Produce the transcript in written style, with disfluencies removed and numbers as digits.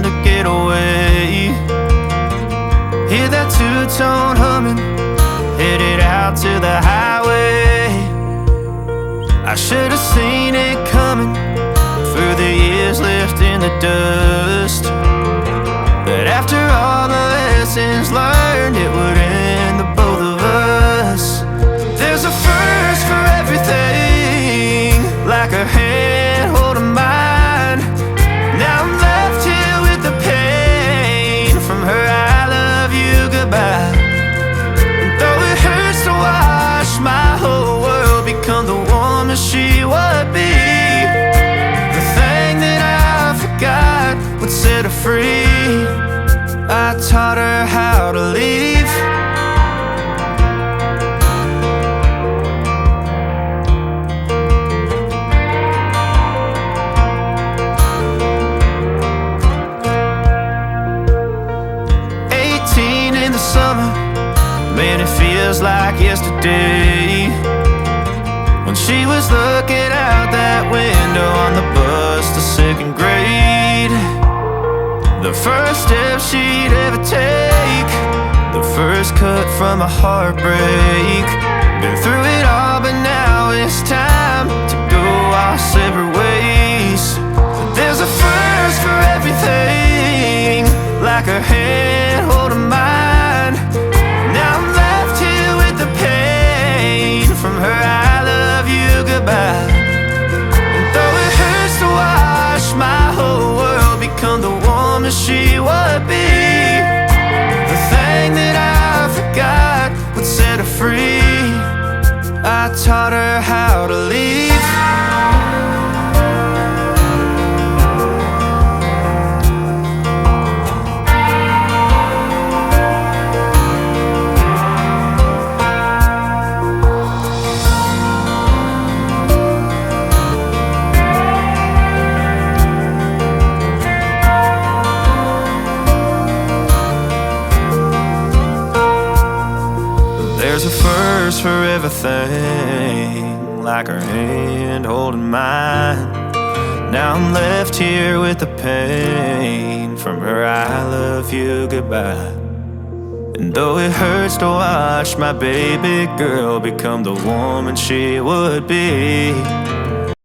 to get away. Hear that two-tone humming, headed out to the highway. I should have seen it coming through the years left in the dust. But after all the lessons learned, it would end the both of us. There's a first for everything, like her hand holding mine. Now I'm left here with the pain from her I love you goodbye. And though it hurts to watch my whole world become the woman she would be, the thing that I forgot would set her free. I taught her how to leave. 18 in the summer, man, it feels like yesterday, when she was looking out that window on the bus to second grade. The first step she'd ever take, the first cut from a heartbreak. Been through it all, but now it's time to go our separate ways. There's a first for everything, like her hand holding mine. Now I'm left here with the pain from her I love you goodbye. And though it hurts to watch my whole world become the woman she would be, the thing that I forgot would set her free. I taught her how to leave. There's a first for everything, like her hand holding mine. Now I'm left here with the pain from her I love you goodbye. And though it hurts to watch my baby girl become the woman she would be,